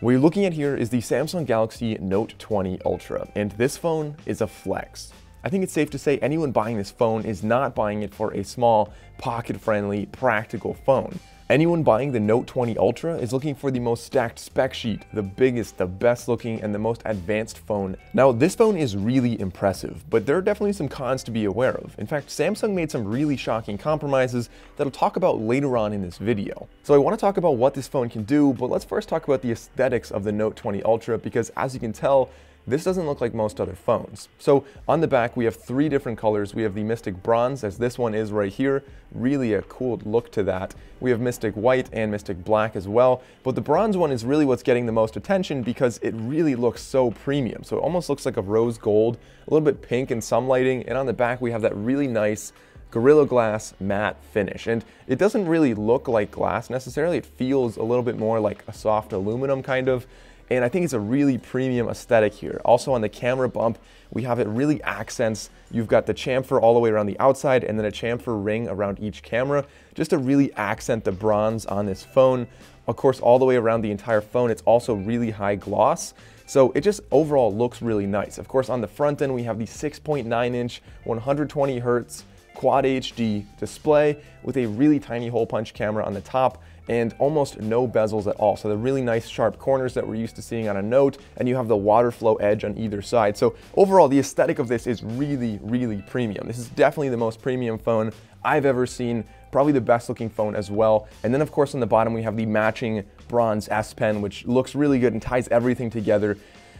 What you're looking at here is the Samsung Galaxy Note 20 Ultra, and this phone is a flex. I think it's safe to say anyone buying this phone is not buying it for a small, pocket-friendly, practical phone. Anyone buying the Note 20 Ultra is looking for the most stacked spec sheet, the biggest, the best looking, and the most advanced phone. Now, this phone is really impressive, but there are definitely some cons to be aware of. In fact, Samsung made some really shocking compromises that I'll talk about later on in this video. So I want to talk about what this phone can do, but let's first talk about the aesthetics of the Note 20 Ultra, because as you can tell, this doesn't look like most other phones. So on the back, we have three different colors. We have the Mystic Bronze, as this one is right here. Really a cool look to that. We have Mystic White and Mystic Black as well. But the bronze one is really what's getting the most attention because it really looks so premium. So it almost looks like a rose gold, a little bit pink in some lighting. And on the back, we have that really nice Gorilla Glass matte finish. And it doesn't really look like glass necessarily. It feels a little bit more like a soft aluminum kind of. And I think it's a really premium aesthetic here. Also on the camera bump, we have it really accents. You've got the chamfer all the way around the outside and then a chamfer ring around each camera, just to really accent the bronze on this phone. Of course, all the way around the entire phone, it's also really high gloss. So it just overall looks really nice. Of course, on the front end, we have the 6.9-inch, 120 Hertz Quad HD display with a really tiny hole punch camera on the top and almost no bezels at all. So the really nice sharp corners that we're used to seeing on a Note, and you have the water flow edge on either side. So overall, the aesthetic of this is really, really premium. This is definitely the most premium phone I've ever seen, probably the best looking phone as well. And then of course on the bottom, we have the matching bronze S Pen, which looks really good and ties everything together.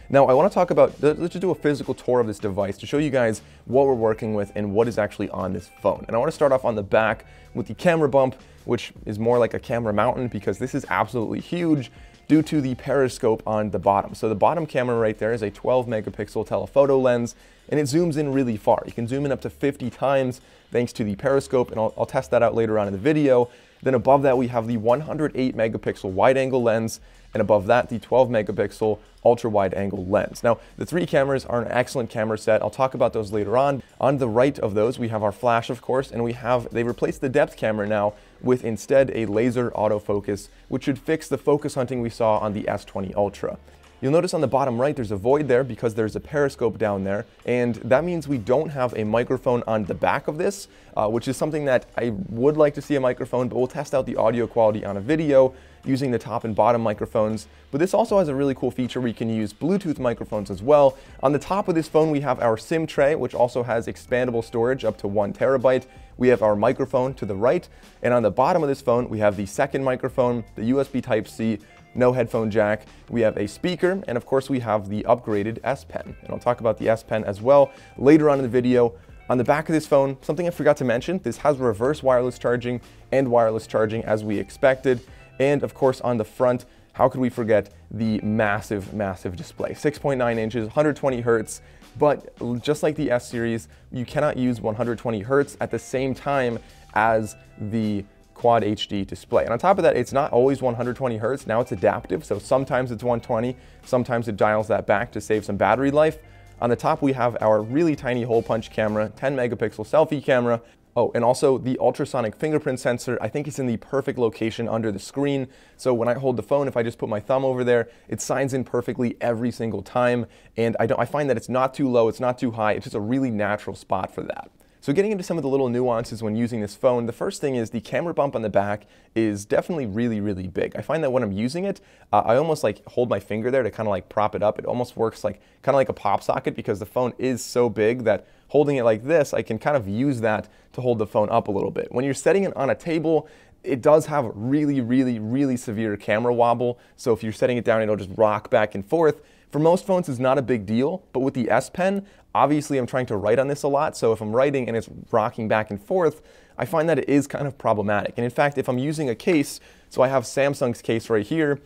Now, I want to talk about, let's just do a physical tour of this device to show you guys what we're working with and what is actually on this phone. And I want to start off on the back with the camera bump, which is more like a camera mountain because this is absolutely huge due to the periscope on the bottom. So the bottom camera right there is a 12 megapixel telephoto lens, and it zooms in really far. You can zoom in up to 50 times thanks to the periscope, and I'll test that out later on in the video. Then above that, we have the 108 megapixel wide angle lens, and above that, the 12 megapixel ultra wide angle lens. Now, the three cameras are an excellent camera set. I'll talk about those later on. On the right of those, we have our flash, of course, and they replaced the depth camera now with instead a laser autofocus, which should fix the focus hunting we saw on the S20 Ultra. You'll notice on the bottom right, there's a void there because there's a periscope down there, and that means we don't have a microphone on the back of this, which is something that I would like to see a microphone, but we'll test out the audio quality on a video using the top and bottom microphones. But this also has a really cool feature where you can use Bluetooth microphones as well. On the top of this phone, we have our SIM tray, which also has expandable storage up to 1 terabyte. We have our microphone to the right, and on the bottom of this phone, we have the second microphone, the USB Type-C, no headphone jack. We have a speaker, and of course we have the upgraded S Pen. And I'll talk about the S Pen as well later on in the video. On the back of this phone, something I forgot to mention, this has reverse wireless charging and wireless charging as we expected. And of course on the front, how could we forget the massive, massive display? 6.9 inches, 120 Hertz, but just like the S series, you cannot use 120 Hertz at the same time as the Quad HD display. And on top of that, it's not always 120 Hertz. Now it's adaptive. So sometimes it's 120, sometimes it dials that back to save some battery life. On the top, we have our really tiny hole punch camera, 10 megapixel selfie camera. Oh, and also the ultrasonic fingerprint sensor. I think it's in the perfect location under the screen. So when I hold the phone, if I just put my thumb over there, it signs in perfectly every single time. And I find that it's not too low, it's not too high. It's just a really natural spot for that. So getting into some of the little nuances when using this phone, the first thing is the camera bump on the back is definitely really, really big. I find that when I'm using it, I almost like hold my finger there to kind of like prop it up. It almost works like kind of like a pop socket because the phone is so big that holding it like this, I can kind of use that to hold the phone up a little bit. When you're setting it on a table, it does have really, really, really severe camera wobble. So if you're setting it down, it'll just rock back and forth. For most phones, it's not a big deal, but with the S Pen, obviously I'm trying to write on this a lot, so if I'm writing and it's rocking back and forth, I find that it is kind of problematic. And in fact, if I'm using a case, so I have Samsung's case right here,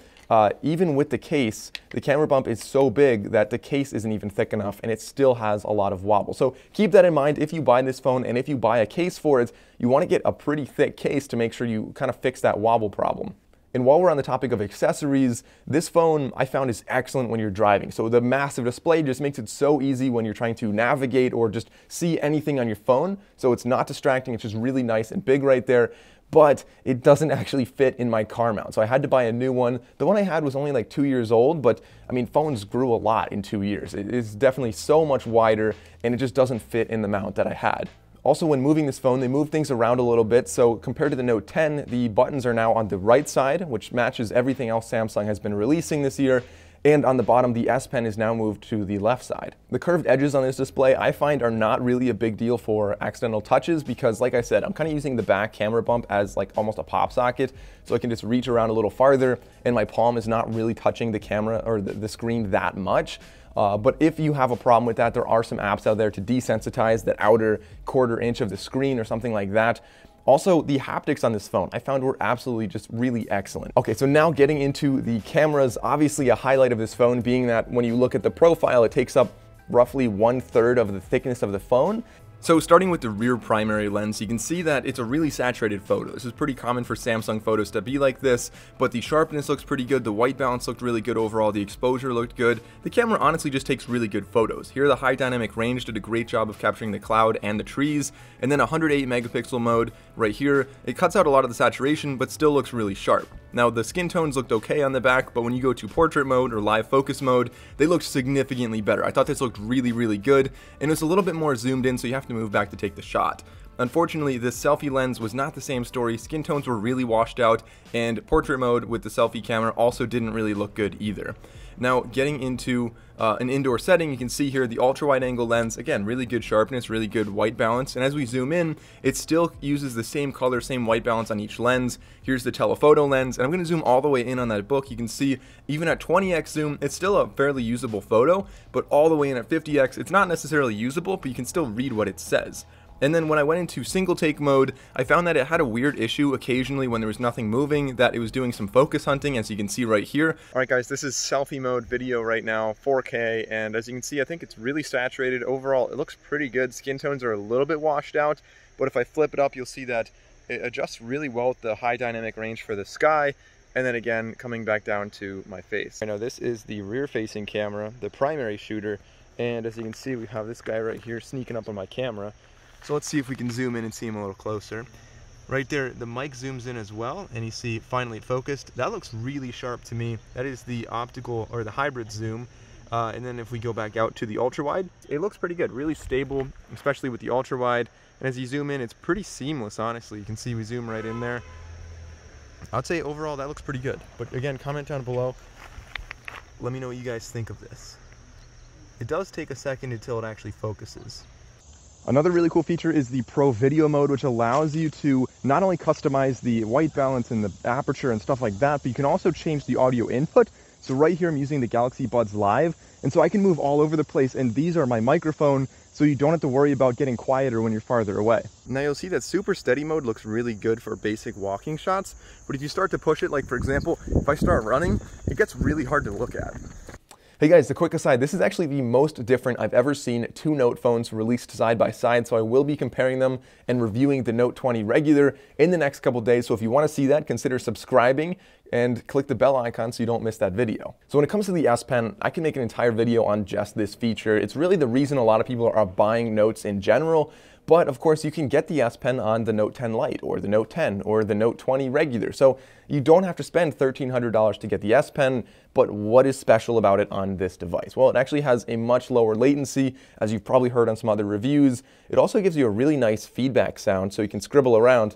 even with the case, the camera bump is so big that the case isn't even thick enough and it still has a lot of wobble. So keep that in mind if you buy this phone, and if you buy a case for it, you want to get a pretty thick case to make sure you kind of fix that wobble problem. And while we're on the topic of accessories, this phone I found is excellent when you're driving. So the massive display just makes it so easy when you're trying to navigate or just see anything on your phone. So it's not distracting, it's just really nice and big right there. but it doesn't actually fit in my car mount. So I had to buy a new one. The one I had was only like 2 years old, but I mean, phones grew a lot in 2 years. It is definitely so much wider, and it just doesn't fit in the mount that I had. Also, when moving this phone, they move things around a little bit. So compared to the Note 10, the buttons are now on the right side, which matches everything else Samsung has been releasing this year. And on the bottom, the S Pen is now moved to the left side. The curved edges on this display I find are not really a big deal for accidental touches because, like I said, I'm kind of using the back camera bump as like almost a pop socket, so I can just reach around a little farther and my palm is not really touching the camera or the screen that much. But if you have a problem with that, there are some apps out there to desensitize that outer quarter inch of the screen or something like that. Also, the haptics on this phone I found were absolutely just really excellent. Okay, so now getting into the cameras, obviously a highlight of this phone being that when you look at the profile, it takes up roughly 1/3 of the thickness of the phone. So starting with the rear primary lens, you can see that it's a really saturated photo. This is pretty common for Samsung photos to be like this, but the sharpness looks pretty good, the white balance looked really good overall, the exposure looked good. The camera honestly just takes really good photos. Here the high dynamic range did a great job of capturing the cloud and the trees, and then 108 megapixel mode right here. It cuts out a lot of the saturation, but still looks really sharp. Now the skin tones looked okay on the back, but when you go to portrait mode or live focus mode, they looked significantly better. I thought this looked really, really good, and it's a little bit more zoomed in, so you have to move back to take the shot. Unfortunately, this selfie lens was not the same story. Skin tones were really washed out, and portrait mode with the selfie camera also didn't really look good either. Now, getting into an indoor setting, you can see here the ultra-wide angle lens, again, really good sharpness, really good white balance, and as we zoom in, it still uses the same color, same white balance on each lens. Here's the telephoto lens, and I'm going to zoom all the way in on that book. You can see even at 20x zoom, it's still a fairly usable photo, but all the way in at 50x, it's not necessarily usable, but you can still read what it says. And then when I went into single take mode, I found that it had a weird issue occasionally when there was nothing moving, that it was doing some focus hunting, as you can see right here. Alright guys, this is selfie mode video right now, 4K, and as you can see, I think it's really saturated. Overall, it looks pretty good. Skin tones are a little bit washed out, but if I flip it up, you'll see that it adjusts really well with the high dynamic range for the sky, and then again, coming back down to my face. I know this is the rear-facing camera, the primary shooter, and as you can see, we have this guy right here sneaking up on my camera. So let's see if we can zoom in and see him a little closer. Right there, the mic zooms in as well, and you see finally it focused. That looks really sharp to me. That is the optical or the hybrid zoom. And then if we go back out to the ultra wide, it looks pretty good, really stable, especially with the ultra wide. And as you zoom in, it's pretty seamless, honestly. You can see we zoom right in there. I'd say overall that looks pretty good. But again, comment down below. Let me know what you guys think of this. It does take a second until it actually focuses. Another really cool feature is the Pro Video mode, which allows you to not only customize the white balance and the aperture and stuff like that, but you can also change the audio input. So right here I'm using the Galaxy Buds Live, and so I can move all over the place, and these are my microphone, so you don't have to worry about getting quieter when you're farther away. Now you'll see that super steady mode looks really good for basic walking shots, but if you start to push it, like for example, if I start running, it gets really hard to look at. Hey guys, a quick aside, this is actually the most different I've ever seen two Note phones released side by side, so I will be comparing them and reviewing the Note 20 regular in the next couple days, so if you want to see that, consider subscribing and click the bell icon so you don't miss that video. So when it comes to the S Pen, I can make an entire video on just this feature. It's really the reason a lot of people are buying Notes in general. But of course, you can get the S Pen on the Note 10 Lite or the Note 10 or the Note 20 regular. So you don't have to spend $1,300 to get the S Pen, but what is special about it on this device? Well, it actually has a much lower latency, as you've probably heard on some other reviews. It also gives you a really nice feedback sound, so you can scribble around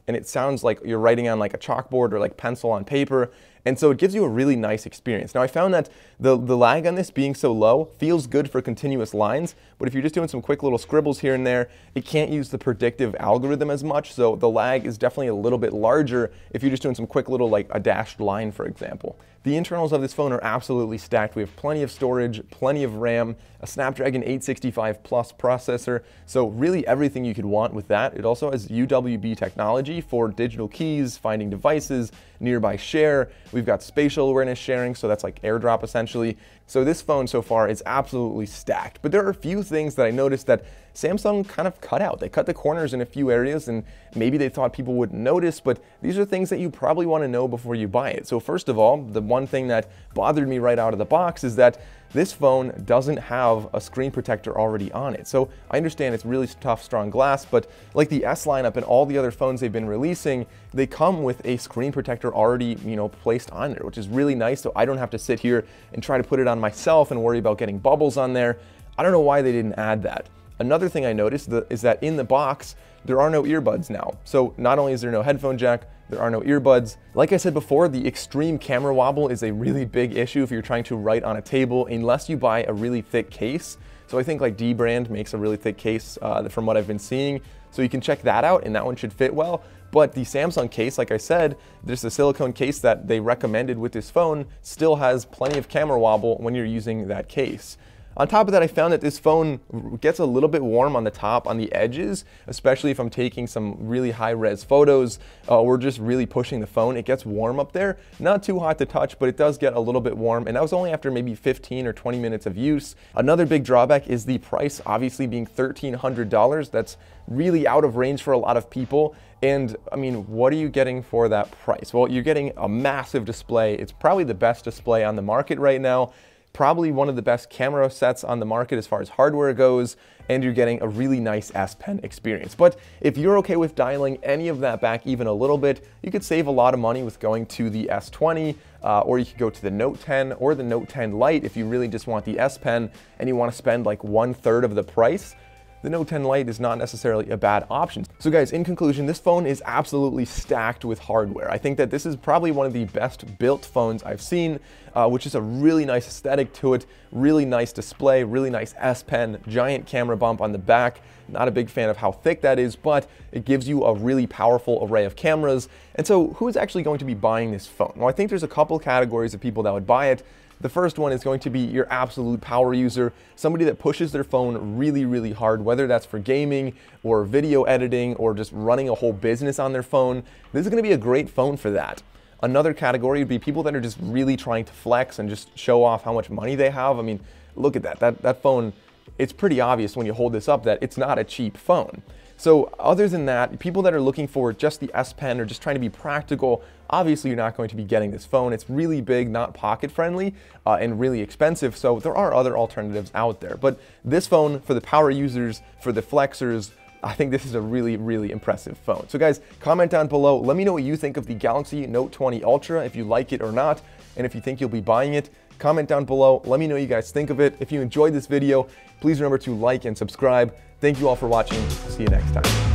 and it sounds like you're writing on like a chalkboard or like pencil on paper. And so it gives you a really nice experience. Now I found that the lag on this being so low feels good for continuous lines, but if you're just doing some quick little scribbles here and there, it can't use the predictive algorithm as much, so the lag is definitely a little bit larger if you're just doing some quick little, like a dashed line, for example. The internals of this phone are absolutely stacked. We have plenty of storage, plenty of RAM, a Snapdragon 865 Plus processor, so really everything you could want with that. It also has UWB technology for digital keys, finding devices, nearby share. We've got spatial awareness sharing, so that's like AirDrop essentially. So this phone so far is absolutely stacked, but there are a few things that I noticed that Samsung kind of cut out. They cut the corners in a few areas, and maybe they thought people wouldn't notice, but these are things that you probably want to know before you buy it. So first of all, the one thing that bothered me right out of the box is that this phone doesn't have a screen protector already on it. So I understand it's really tough, strong glass, but like the S lineup and all the other phones they've been releasing, they come with a screen protector already, placed on there, which is really nice. So I don't have to sit here and try to put it on myself and worry about getting bubbles on there. I don't know why they didn't add that. Another thing I noticed is that in the box, there are no earbuds now. So not only is there no headphone jack, there are no earbuds. Like I said before, the extreme camera wobble is a really big issue if you're trying to write on a table, unless you buy a really thick case. So I think like D brand makes a really thick case from what I've been seeing. So you can check that out, and that one should fit well. But the Samsung case, like I said, there's a silicone case that they recommended with this phone, still has plenty of camera wobble when you're using that case. On top of that, I found that this phone gets a little bit warm on the top, on the edges, especially if I'm taking some really high-res photos or just really pushing the phone. It gets warm up there. Not too hot to touch, but it does get a little bit warm, and that was only after maybe 15 or 20 minutes of use. Another big drawback is the price, obviously being $1,300. That's really out of range for a lot of people. And I mean, what are you getting for that price? Well, you're getting a massive display. It's probably the best display on the market right now. Probably one of the best camera sets on the market as far as hardware goes, and you're getting a really nice S Pen experience. But if you're okay with dialing any of that back even a little bit, you could save a lot of money with going to the S20, or you could go to the Note 10 or the Note 10 Lite if you really just want the S Pen and you want to spend like 1/3 of the price. The Note 10 Lite is not necessarily a bad option. So guys, in conclusion, this phone is absolutely stacked with hardware. I think that this is probably one of the best built phones I've seen, which is a really nice aesthetic to it, really nice display, really nice S Pen, giant camera bump on the back. Not a big fan of how thick that is, but it gives you a really powerful array of cameras. And so who is actually going to be buying this phone? Well, I think there's a couple categories of people that would buy it. The first one is going to be your absolute power user, somebody that pushes their phone really, really hard, whether that's for gaming or video editing or just running a whole business on their phone. This is going to be a great phone for that. Another category would be people that are just really trying to flex and just show off how much money they have. I mean, look at that phone. It's pretty obvious when you hold this up that it's not a cheap phone. So other than that, people that are looking for just the S Pen or just trying to be practical, obviously you're not going to be getting this phone. It's really big, not pocket friendly, and really expensive. So there are other alternatives out there. But this phone, for the power users, for the flexers, I think this is a really, really impressive phone. So guys, comment down below. Let me know what you think of the Galaxy Note 20 Ultra, if you like it or not, and if you think you'll be buying it. Comment down below. Let me know what you guys think of it. If you enjoyed this video, please remember to like and subscribe. Thank you all for watching. See you next time.